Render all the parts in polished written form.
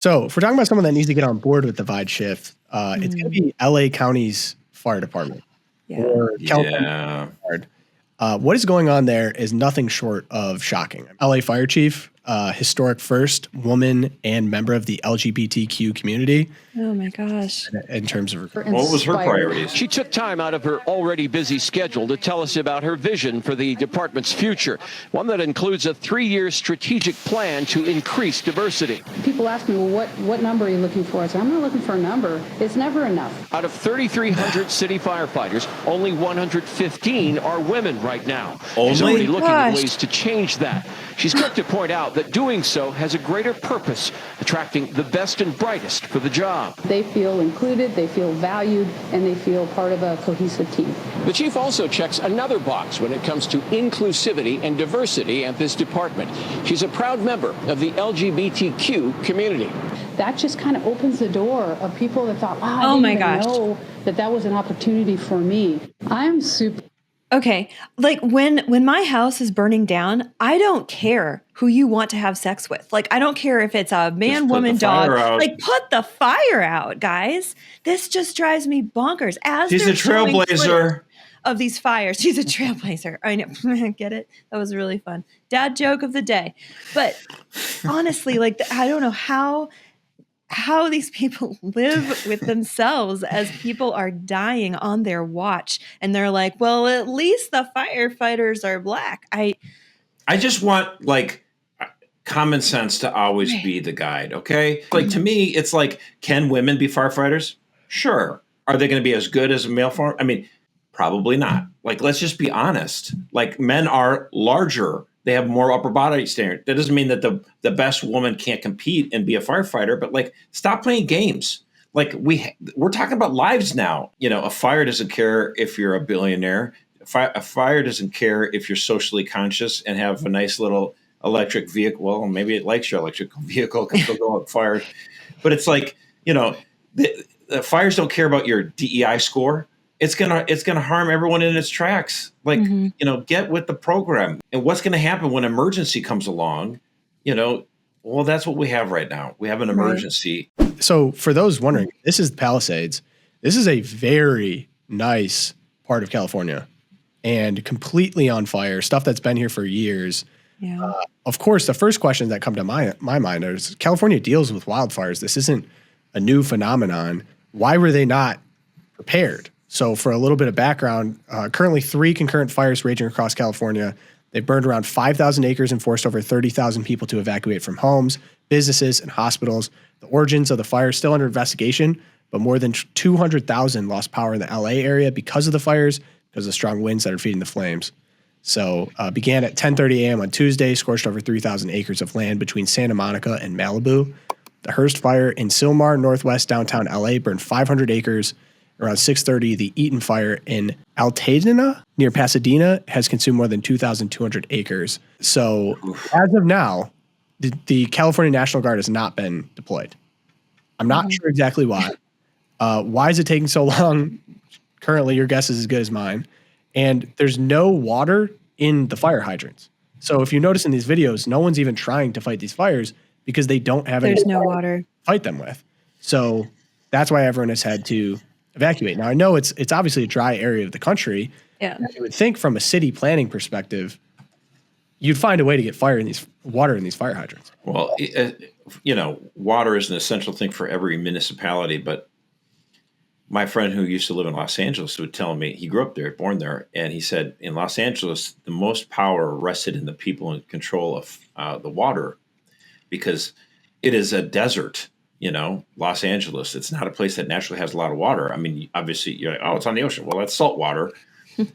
So if we're talking about someone that needs to get on board with the Vide shift, it's going to be LA County's fire department or California. What is going on there is nothing short of shocking. LA Fire Chief, historic first woman and member of the LGBTQ community. Oh my gosh. In terms of what was her priorities? She took time out of her already busy schedule to tell us about her vision for the department's future, one that includes a 3-year strategic plan to increase diversity. People ask me, well, what number are you looking for? I said, I'm not looking for a number. It's never enough. Out of 3,300 city firefighters, only 115 are women right now. She's already looking at ways to change that. She's quick to point out that doing so has a greater purpose, attracting the best and brightest for the job. They feel included, they feel valued, and they feel part of a cohesive team. The chief also checks another box when it comes to inclusivity and diversity at this department. She's a proud member of the LGBTQ community. That just kind of opens the door of people that thought, wow, I didn't even know that was an opportunity for me. I'm super. Okay, like when my house is burning down, I don't care who you want to have sex with. Like, I don't care if it's a man, woman, dog. Like, put the fire out, guys. This just drives me bonkers. She's a trailblazer of these fires. She's a trailblazer. I know. Get it? That was really fun. Dad joke of the day. But honestly, like, I don't know how these people live with themselves as people are dying on their watch. And they're like, well, at least the firefighters are black. I just want, like, common sense to always be the guide, okay? Like, to me, it's like, can women be firefighters? Sure. Are they going to be as good as a male firefighter? I mean, probably not. Like, let's just be honest. Like, men are larger. They have more upper body strength. That doesn't mean that the best woman can't compete and be a firefighter, but, like, stop playing games. Like, we're talking about lives now. You know, a fire doesn't care if you're a billionaire. A fire doesn't care if you're socially conscious and have a nice little electric vehicle. Well, maybe it likes your electric vehicle because they'll go up fire. But it's like, you know, the fires don't care about your DEI score. It's gonna harm everyone in its tracks. Like, you know, get with the program. And what's going to happen when emergency comes along? You know, well, that's what we have right now. We have an emergency. Right. So for those wondering, this is the Palisades. This is a very nice part of California and completely on fire. Stuff that's been here for years. Yeah. Of course, the first questions that come to my mind is California deals with wildfires. This isn't a new phenomenon. Why were they not prepared? So for a little bit of background, currently 3 concurrent fires raging across California. They burned around 5,000 acres and forced over 30,000 people to evacuate from homes, businesses, and hospitals. The origins of the fire are still under investigation, but more than 200,000 lost power in the LA area because of the fires, because of the strong winds that are feeding the flames. So began at 10:30 a.m. on Tuesday, scorched over 3,000 acres of land between Santa Monica and Malibu. The Hearst Fire in Sylmar, northwest downtown LA, burned 500 acres. Around 6:30, the Eaton Fire in Altadena near Pasadena has consumed more than 2,200 acres. So as of now, the California National Guard has not been deployed. I'm not sure exactly why. Why is it taking so long? Currently, your guess is as good as mine. And there's no water in the fire hydrants. So if you notice in these videos, no one's even trying to fight these fires because they don't have any water to fight them with. So that's why everyone has had to evacuate. Now, I know it's obviously a dry area of the country. Yeah. You would think from a city planning perspective, you'd find a way to get water in these fire hydrants. Well, you know, water is an essential thing for every municipality, but my friend who used to live in Los Angeles would tell me, he grew up there, born there, and he said in Los Angeles, the most power rested in the people in control of the water because it is a desert. You know, Los Angeles, it's not a place that naturally has a lot of water. I mean, obviously, you're like, oh, it's on the ocean. Well, that's salt water.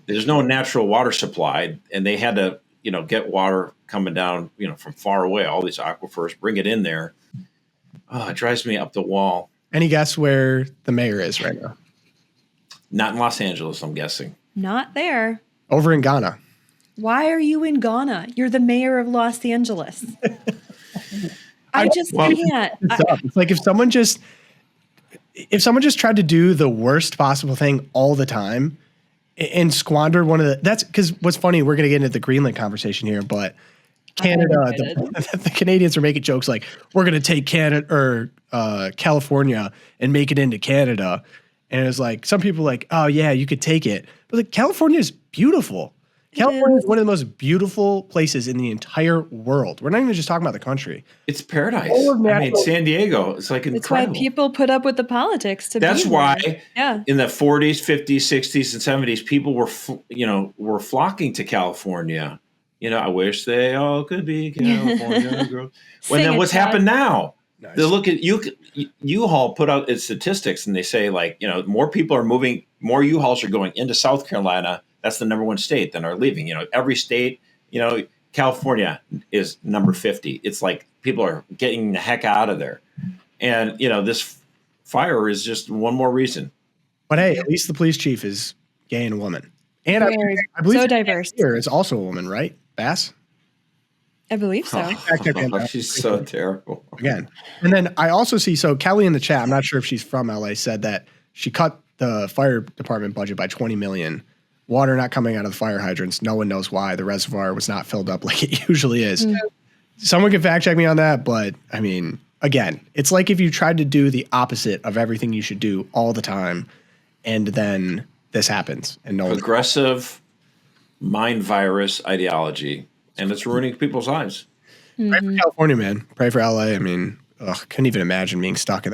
There's no natural water supply. And they had to, you know, get water coming down, you know, from far away, all these aquifers, bring it in there. Oh, it drives me up the wall. Any guess where the mayor is right now? Not in Los Angeles, I'm guessing. Not there. Over in Ghana. Why are you in Ghana? You're the mayor of Los Angeles. I just can't. It's like if someone just tried to do the worst possible thing all the time and squandered that's because what's funny, we're going to get into the Greenland conversation here, but Canada, the Canadians are making jokes like, we're going to take Canada or California and make it into Canada. And it's like, some people are like, oh yeah, you could take it. But like, California is beautiful. California is one of the most beautiful places in the entire world. We're not even just talking about the country. It's paradise. I mean, San Diego, it's like incredible. It's why people put up with the politics to That's be why in the 40s, 50s, 60s, and 70s, people were flocking to California. I wish they all could be California girls. Then what's happened now? Nice. They look at U-Haul put out its statistics, and they say more people are moving, more U-Hauls are going into South Carolina. That's the number one state that are leaving. Every state, California is number 50. It's like people are getting the heck out of there. And, this fire is just one more reason. But hey, at least the police chief is gay and a woman. And I believe so diverse. Here is also a woman, right? Bass? I believe so. She's so terrible. Again. And then I also see, so Kelly in the chat, I'm not sure if she's from LA, said that she cut the fire department budget by $20 million. Water not coming out of the fire hydrants. No one knows why. The reservoir was not filled up like it usually is. Mm-hmm. Someone can fact check me on that. But I mean, again, it's like if you tried to do the opposite of everything you should do all the time, and then this happens. And no aggressive mind virus ideology. And it's ruining people's lives. Pray for California, man. Pray for LA. I mean, couldn't even imagine being stuck in that.